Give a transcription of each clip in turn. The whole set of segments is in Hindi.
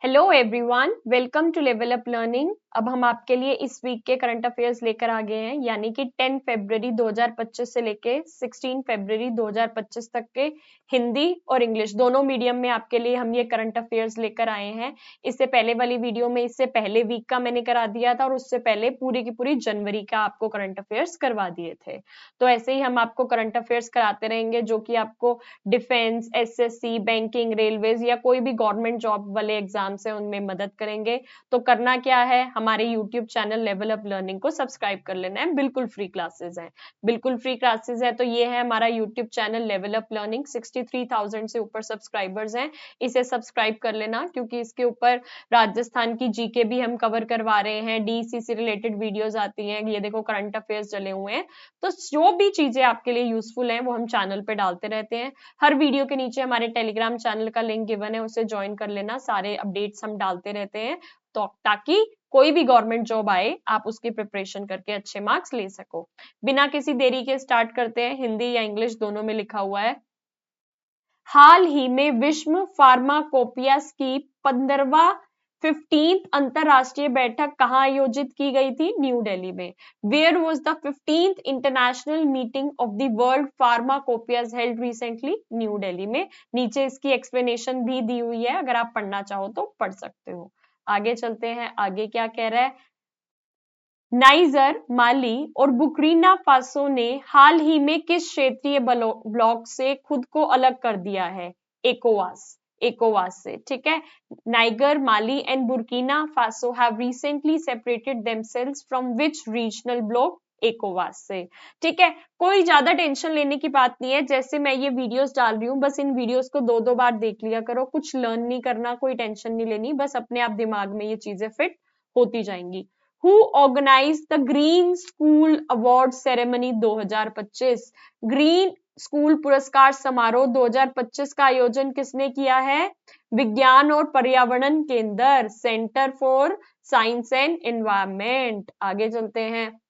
Hello everyone, welcome to level up learning. अब हम आपके लिए इस वीक के करंट अफेयर्स लेकर आ गए हैं, यानी कि 10 फरवरी 2025 से लेके 16 फरवरी 2025 तक के हिंदी और इंग्लिश दोनों मीडियम में आपके लिए हम ये करंट अफेयर्स लेकर आए हैं। इससे पहले वाली वीडियो में इससे पहले वीक का मैंने करा दिया था और उससे पहले पूरी की पूरी जनवरी का आपको करंट अफेयर्स करवा दिए थे। तो ऐसे ही हम आपको करंट अफेयर्स कराते रहेंगे जो कि आपको डिफेंस, एसएससी, बैंकिंग, रेलवेज या कोई भी गवर्नमेंट जॉब वाले एग्जाम से उनमें मदद करेंगे। तो करना क्या है, हमारे YouTube channel level up learning को सब्सक्राइब कर लेना है। बिल्कुल फ्री क्लासेस हैं, बिल्कुल फ्री क्लासेस है। तो ये है हमारा YouTube channel level up learning. 63,000 से ऊपर सब्सक्राइबर्स हैं, इसे सब्सक्राइब कर लेना, क्योंकि इसके ऊपर राजस्थान की जीके भी हम कवर करवा रहे हैं, डीसी से रिलेटेड वीडियोस आती हैं। ये देखो करंट अफेयर्स चले हुए हैं। तो जो भी चीजें आपके लिए यूजफुल हैं वो हम चैनल पे डालते रहते हैं। हर वीडियो के नीचे हमारे टेलीग्राम चैनल का लिंक गिवन है, उसे ज्वाइन कर लेना। सारे अपडेट्स हम डालते रहते हैं, तो ताकि कोई भी गवर्नमेंट जॉब आए आप उसकी प्रिपरेशन करके अच्छे मार्क्स ले सको। बिना किसी देरी के स्टार्ट करते हैं। हिंदी या इंग्लिश दोनों में लिखा हुआ है। हाल ही में विश्व फार्माकोपियास की 15वीं अंतरराष्ट्रीय बैठक कहां आयोजित की गई थी? न्यू दिल्ली में। Where was the 15th international meeting of the world pharmacopoeias held recently? New Delhi में। नीचे इसकी एक्सप्लेनेशन भी दी हुई है, अगर आप पढ़ना चाहो तो पढ़ सकते हो। आगे चलते हैं, आगे क्या कह रहा है। नाइजर, माली और बुर्किना फासो ने हाल ही में किस क्षेत्रीय ब्लॉक से खुद को अलग कर दिया है? एकोवास से, ठीक है। Niger, Mali and Burkina Faso have recently separated themselves from which regional bloc? एकोवास से, ठीक है। कोई ज्यादा टेंशन लेने की बात नहीं है। जैसे मैं ये वीडियोस डाल रही हूँ, बस इन वीडियोस को दो बार देख लिया करो। कुछ लर्न नहीं करना, कोई टेंशन नहीं लेनी, बस अपने आप दिमाग में ये चीजें फिट होती जाएंगी। Who organized the Green School Award Ceremony 2025? Green school पुरस्कार समारोह 2025 का आयोजन किसने किया है? विज्ञान और पर्यावरण केंद्र, centre for science and environment. आगे चलते हैं।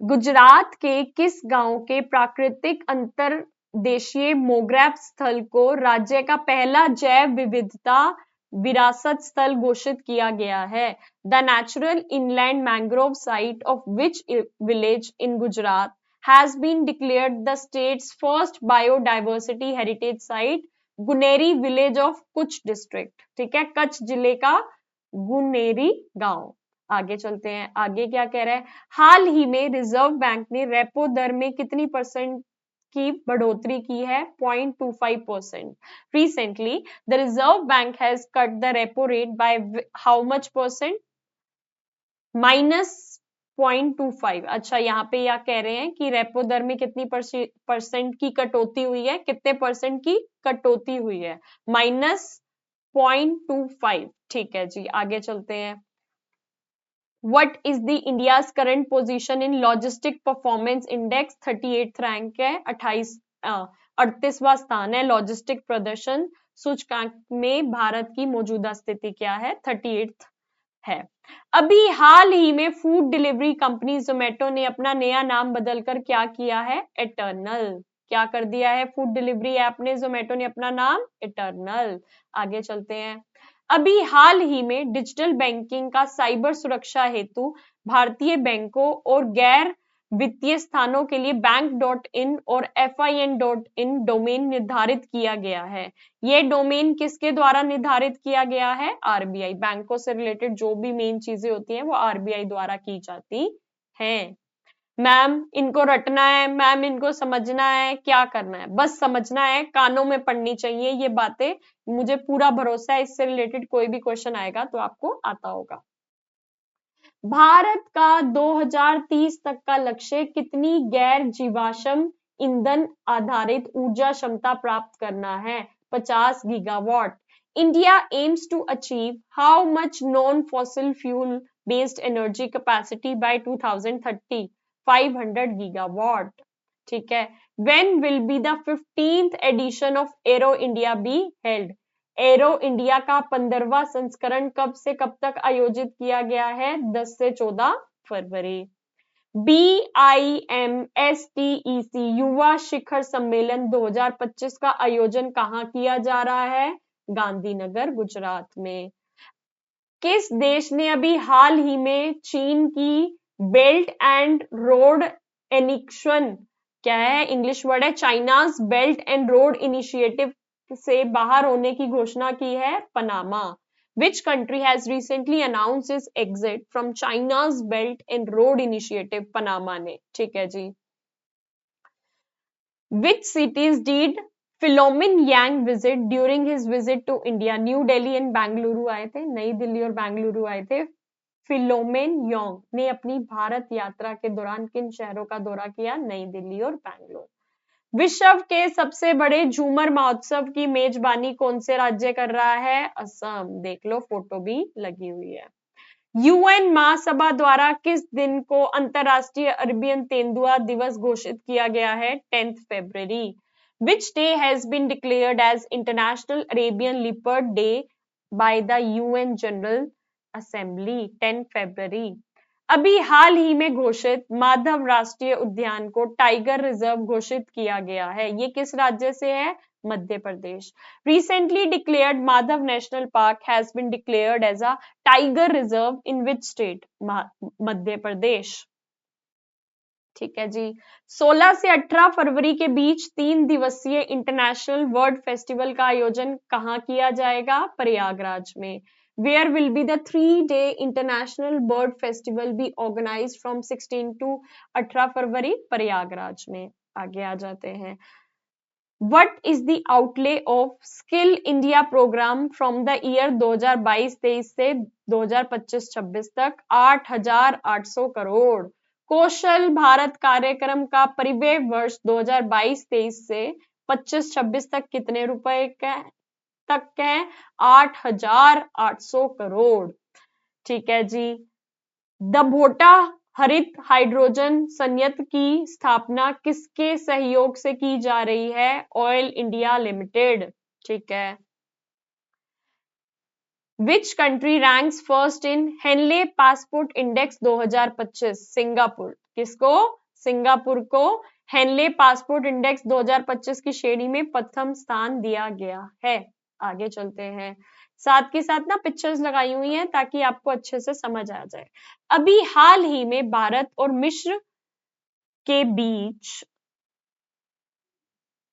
गुजरात के किस गांव के प्राकृतिक अंतर्देशीय मोग्राफ स्थल को राज्य का पहला जैव विविधता विरासत स्थल घोषित किया गया है? The natural inland mangrove site of which village in Gujarat has been declared the state's first biodiversity heritage site? Guneri village of Kutch district, ठीक है, कच्छ जिले का गुनेरी गांव। आगे चलते हैं, आगे क्या कह रहा है। हाल ही में रिजर्व बैंक ने रेपो दर में कितनी परसेंट की बढ़ोतरी की है? 0.25%। Recently, the Reserve Bank has cut the repo rate by how much percent? -0.25। अच्छा, यहाँ पे यह कह रहे हैं कि रेपो दर में कितनी परसेंट की कटौती हुई है? कितने परसेंट की कटौती हुई है? -0.25, ठीक है जी। आगे चलते हैं। What is the India's current position in logistic performance index? 38th rank है, 38वां स्थान है। लॉजिस्टिक प्रदर्शन सूचकांक में भारत की मौजूदा स्थिति क्या है? 38th है। अभी हाल ही में फूड डिलीवरी कंपनी जोमेटो ने अपना नया नाम बदलकर क्या किया है? एटर्नल। क्या कर दिया है? फूड डिलीवरी ऐप ने, जोमेटो ने अपना नाम एटर्नल। आगे चलते हैं। अभी हाल ही में डिजिटल बैंकिंग का साइबर सुरक्षा हेतु भारतीय बैंकों और गैर वित्तीय स्थानों के लिए बैंक.in और fin.in डोमेन निर्धारित किया गया है। यह डोमेन किसके द्वारा निर्धारित किया गया है? आरबीआई। बैंकों से रिलेटेड जो भी मेन चीजें होती हैं वो आरबीआई द्वारा की जाती हैं। मैम इनको रटना है, मैम इनको समझना है, क्या करना है? बस समझना है, कानों में पढ़नी चाहिए ये बातें। मुझे पूरा भरोसा है इससे रिलेटेड कोई भी क्वेश्चन आएगा तो आपको आता होगा। भारत का 2030 तक का लक्ष्य कितनी गैर जीवाश्म ईंधन आधारित ऊर्जा क्षमता प्राप्त करना है? 50 gigawatt. India aims to achieve how much non fossil fuel based energy capacity by 2030? 500 gigawatt, ठीक है। When will be the 15th edition of aero India be held? Aero India का 15वां संस्करण कब से कब तक आयोजित किया गया है? 10 से 14 फरवरी। BIMSTEC युवा शिखर सम्मेलन 2025 का आयोजन कहाँ किया जा रहा है? गांधीनगर गुजरात में। किस देश ने अभी हाल ही में चीन की बेल्ट एंड रोड एनिक्शन, क्या है इंग्लिश वर्ड है, China's belt and road initiative से बाहर होने की घोषणा की है? Panama. Which country has recently announced it's exit from China's belt and road initiative? Panama ने। ठीक है जी। Which cities did Philomen Yang visit during his visit to India? New Delhi and Bengaluru आए थे, नई दिल्ली और बेंगलुरु आए थे। फिलोमेन योंग ने अपनी भारत यात्रा के दौरान किन शहरों का दौरा किया? नई दिल्ली और बेंगलुरु। विश्व के सबसे बड़े झूमर महोत्सव की मेजबानी कौन से राज्य कर रहा है? असम। देख लो, फोटो भी लगी हुई है। यूएन महासभा द्वारा किस दिन को अंतरराष्ट्रीय अरेबियन तेंदुआ दिवस घोषित किया गया है? 10 फरवरी। Which day has been declared as International Arabian Leopard Day by the UN General Assembly? 10 फरवरी। अभी हाल ही में घोषित माधव राष्ट्रीय उद्यान को टाइगर रिजर्व घोषित किया गया है। ये किस राज्य से है? Madhya Pradesh. Recently declared Madhav National Park has been declared as a tiger reserve in which state? Madhya Pradesh. ठीक है जी। 16 से 18 फरवरी के बीच 3 दिवसीय इंटरनेशनल वर्ड फेस्टिवल का आयोजन कहाँ किया जाएगा? प्रयागराज में। Where will be the 3-day international bird festival be organized from 16 to 18 फरवरी? प्रयागराज में। आगे आ जाते हैं। What is the outlay of Skill India program from the year 2022-23 से 2025-26 तक? 8,800 करोड़। कौशल भारत कार्यक्रम का परिव्यय वर्ष 2022-23 से 25-26 तक कितने रुपए तक है? 8,800 करोड़। ठीक है जी। दभोटा हरित हाइड्रोजन संयंत्र की स्थापना किसके सहयोग से की जा रही है? Oil India limited. ठीक है। Which country ranks first in Henley passport index 2025? Singapore. किसको? सिंगापुर को हेनले पासपोर्ट इंडेक्स 2025 की श्रेणी में प्रथम स्थान दिया गया है। आगे चलते हैं। साथ के साथ ना पिक्चर्स लगाई हुई हैं ताकि आपको अच्छे से समझ आ जाए। अभी हाल ही में भारत और मिस्र के बीच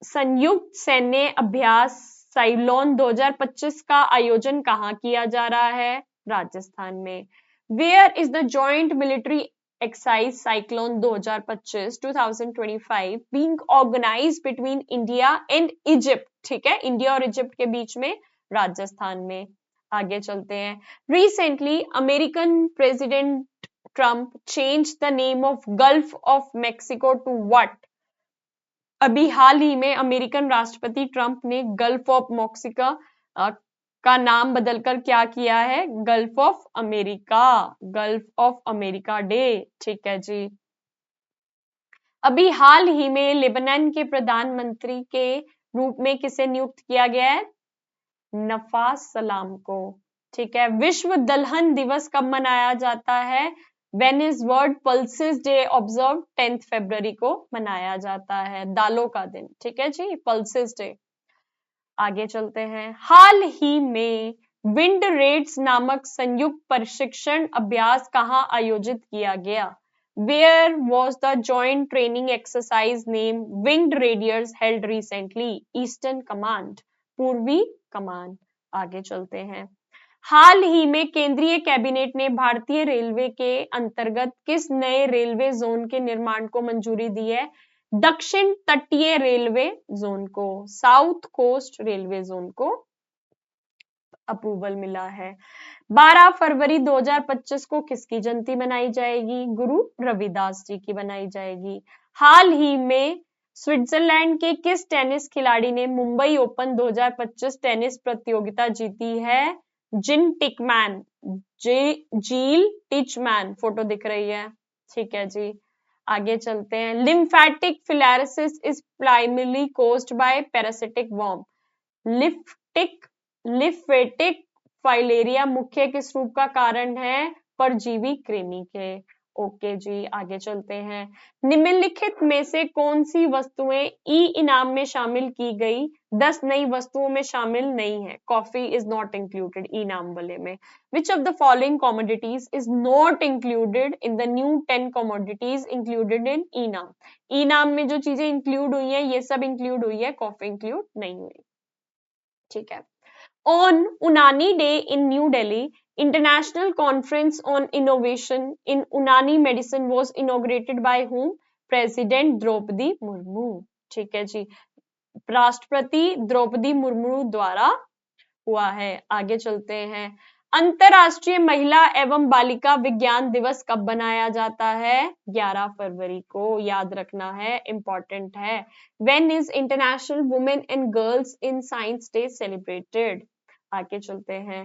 संयुक्त सैन्य अभ्यास साइक्लोन 2025 का आयोजन कहाँ किया जा रहा है? राजस्थान में। Where is the joint military exercise cyclone 2025 being organized between India and Egypt? ठीक है, इंडिया और इजिप्ट के बीच में, राजस्थान में। आगे चलते हैं। Recently American president Trump change the name of gulf of Mexico to what? अभी हाल ही में अमेरिकन राष्ट्रपति ट्रंप ने गल्फ ऑफ मेक्सिको का नाम बदलकर क्या किया है? Gulf of America. Gulf of America day. ठीक है जी। अभी हाल ही में लेबनान के प्रधानमंत्री के रूप में किसे नियुक्त किया गया है? नवाज सलाम को। ठीक है। विश्व दलहन दिवस कब मनाया जाता है? When is World Pulses Day observed? 10 फरवरी को मनाया जाता है, दालों का दिन। ठीक है जी, पल्सेस डे। आगे चलते हैं। हाल ही में विंड रेड्स नामक संयुक्त प्रशिक्षण अभ्यास कहाँ आयोजित किया गया? Where was the joint training exercise named Winged Raiders held recently? Eastern Command, पूर्वी कमान। आगे चलते हैं। हाल ही में केंद्रीय कैबिनेट ने भारतीय रेलवे के अंतर्गत किस नए रेलवे जोन के निर्माण को मंजूरी दी है? दक्षिण तटीय रेलवे जोन को, साउथ कोस्ट रेलवे जोन को अप्रूवल मिला है। 12 फरवरी 2025 को किसकी जयंती मनाई जाएगी? गुरु रविदास जी की बनाई जाएगी। हाल ही में स्विट्जरलैंड के किस टेनिस खिलाड़ी ने मुंबई ओपन 2025 टेनिस प्रतियोगिता जीती है? जिन टिकमैन, जील टिचमैन, फोटो दिख रही है। ठीक है जी। आगे चलते हैं। Lymphatic filariasis is primarily caused by parasitic worm. Lymphatic filaria मुख्य किस रूप का कारण है? परजीवी कृमि के। ओके जी, आगे चलते हैं। निम्नलिखित में से कौन सी वस्तुएं ई इनाम में शामिल की गई? 10 नई वस्तुओं में शामिल नहीं है। कॉफी इज नॉट इंक्लूडेड इनाम वाले में। Which of the following commodities is not included in the new 10 commodities included in इनाम? इनाम में जो चीजें इंक्लूड हुई है ये सब इंक्लूड हुई है, कॉफी इंक्लूड नहीं हुई। ठीक है। On Unani Day in New Delhi, International Conference on Innovation in Unani Medicine was inaugurated by whom? President Draupadi Murmu. ठीक है जी, राष्ट्रपति द्रौपदी मुर्मू द्वारा हुआ है। आगे चलते हैं। अंतरराष्ट्रीय महिला एवं बालिका विज्ञान दिवस कब बनाया जाता है? 11 फरवरी को, याद रखना है, इंपॉर्टेंट है। When is International Women and Girls in Science Day celebrated? आगे चलते हैं।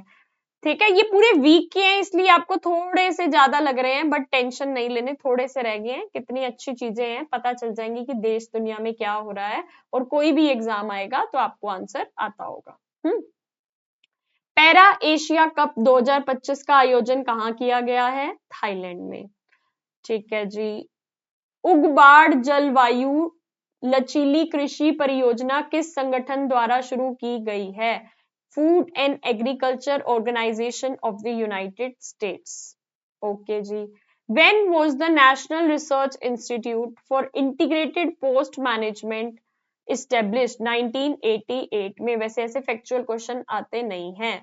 ठीक है, ये पूरे वीक के हैं इसलिए आपको थोड़े से ज्यादा लग रहे हैं, बट टेंशन नहीं लेने, थोड़े से रह गए हैं। कितनी अच्छी चीजें हैं, पता चल जाएंगी कि देश दुनिया में क्या हो रहा है, और कोई भी एग्जाम आएगा तो आपको आंसर आता होगा। पैरा एशिया कप 2025 का आयोजन कहाँ किया गया है? थाईलैंड में। ठीक है जी। उगबाड़ जलवायु लचीली कृषि परियोजना किस संगठन द्वारा शुरू की गई है? Food and agriculture organization of the united states. Okay जी। When was the National Research Institute for Integrated Post Management established? 1988 में। वैसे ऐसे फैक्चुअल क्वेश्चन आते नहीं हैं।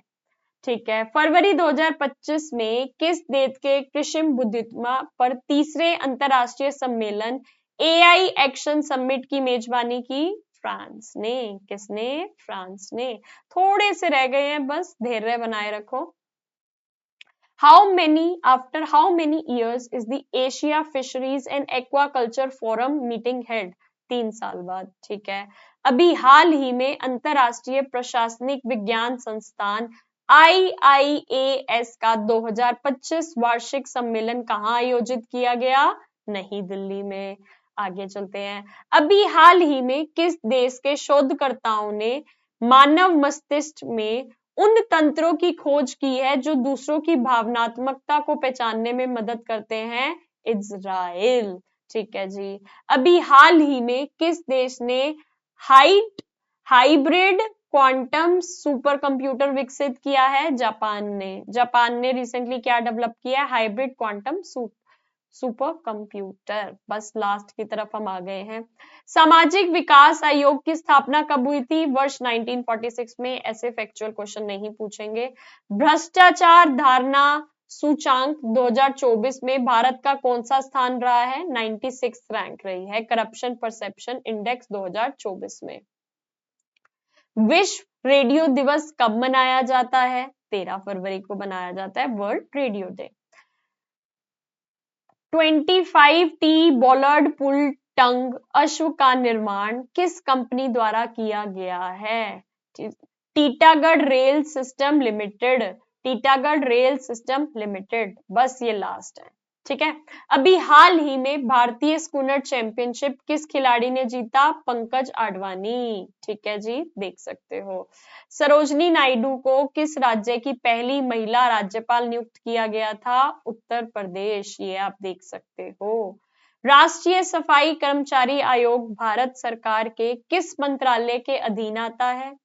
ठीक है। फरवरी 2025 में किस देश के कृषि बुद्धिमत्ता पर तीसरे अंतरराष्ट्रीय सम्मेलन एआई एक्शन समिट की मेजबानी की? फ्रांस ने। किसने? फ्रांस ने। थोड़े से रह गए हैं, बस धैर्य बनाए रखो। After how many years is the Asia Fisheries and Aquaculture Forum meeting held? 3 साल बाद। ठीक है। अभी हाल ही में अंतरराष्ट्रीय प्रशासनिक विज्ञान संस्थान IIAS का 2025 वार्षिक सम्मेलन कहाँ आयोजित किया गया? नई दिल्ली में। आगे चलते हैं। अभी हाल ही में किस देश के शोधकर्ताओं ने मानव मस्तिष्क में उन तंत्रों की खोज की है जो दूसरों की भावनात्मकता को पहचानने में मदद करते हैं? इजराइल। ठीक है जी। अभी हाल ही में किस देश ने हाइब्रिड क्वांटम सुपर कंप्यूटर विकसित किया है? जापान ने। जापान ने रिसेंटली क्या डेवलप किया? Hybrid quantum super computer. बस लास्ट की तरफ हम आ गए हैं। सामाजिक विकास आयोग की स्थापना कब हुई थी? वर्ष 1946 में। ऐसे फैक्चुअल क्वेश्चन नहीं पूछेंगे। भ्रष्टाचार धारणा सूचांक 2024 में भारत का कौन सा स्थान रहा है? 96 रैंक रही है करप्शन परसेप्शन इंडेक्स 2024 में। विश्व रेडियो दिवस कब मनाया जाता है? 13 फरवरी को मनाया जाता है, वर्ल्ड रेडियो डे। 25T बॉलर्ड पुल टंग अश्व का निर्माण किस कंपनी द्वारा किया गया है? Titagarh rail system limited. Titagarh rail system limited. बस ये लास्ट है। ठीक है। अभी हाल ही में भारतीय स्कूनर चैंपियनशिप किस खिलाड़ी ने जीता? पंकज आडवाणी। ठीक है जी, देख सकते हो। सरोजनी नायडू को किस राज्य की पहली महिला राज्यपाल नियुक्त किया गया था? उत्तर प्रदेश। ये आप देख सकते हो। राष्ट्रीय सफाई कर्मचारी आयोग भारत सरकार के किस मंत्रालय के अधीन आता है?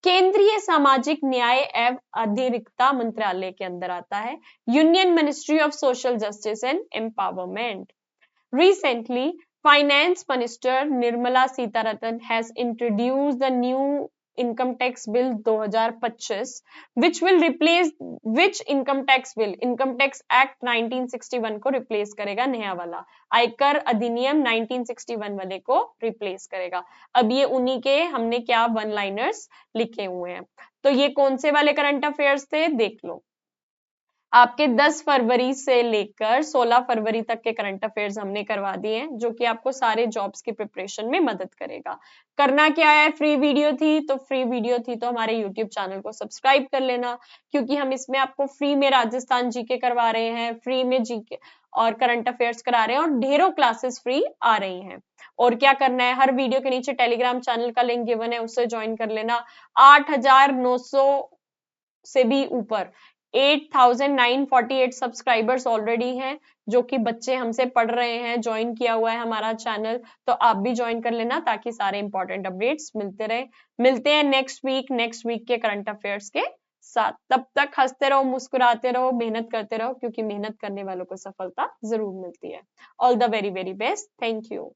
केंद्रीय सामाजिक न्याय एवं अधिकारिता मंत्रालय के अंदर आता है। Union ministry of social justice and empowerment. Recently, Finance Minister Nirmala Sitharaman has introduced the new Income Tax Bill 2025, which will replace which Income Tax Bill? Income Tax Act 1961 को रिप्लेस करेगा नया वाला। आयकर अधिनियम 1961 वाले को रिप्लेस करेगा। अब ये उन्हीं के हमने क्या वन लाइनर्स लिखे हुए हैं। तो ये कौन से वाले करंट अफेयर्स थे? देख लो। आपके 10 फरवरी से लेकर 16 फरवरी तक के करंट अफेयर्स हमने करवा दिए हैं, जो कि आपको सारे जॉब्स की प्रिपरेशन में मदद करेगा। करना क्या है? फ्री वीडियो थी तो हमारे यूट्यूब चैनल को सब्सक्राइब कर लेना, क्योंकि हम इसमें आपको फ्री में राजस्थान जीके करवा रहे हैं, फ्री में जीके और करंट अफेयर्स करा रहे हैं, और ढेरों क्लासेस फ्री आ रही हैं। और क्या करना है? हर वीडियो के नीचे टेलीग्राम चैनल का लिंक गिवन है, उससे ज्वाइन कर लेना। 8,900 से भी ऊपर 8,948 सब्सक्राइबर्स ऑलरेडी हैं, जो कि बच्चे हमसे पढ़ रहे हैं, ज्वाइन किया हुआ है हमारा चैनल, तो आप भी ज्वाइन कर लेना ताकि सारे इंपॉर्टेंट अपडेट्स मिलते रहे। मिलते हैं नेक्स्ट वीक के करंट अफेयर्स के साथ। तब तक हंसते रहो, मुस्कुराते रहो, मेहनत करते रहो, क्योंकि मेहनत करने वालों को सफलता जरूर मिलती है। All the very very best. Thank you.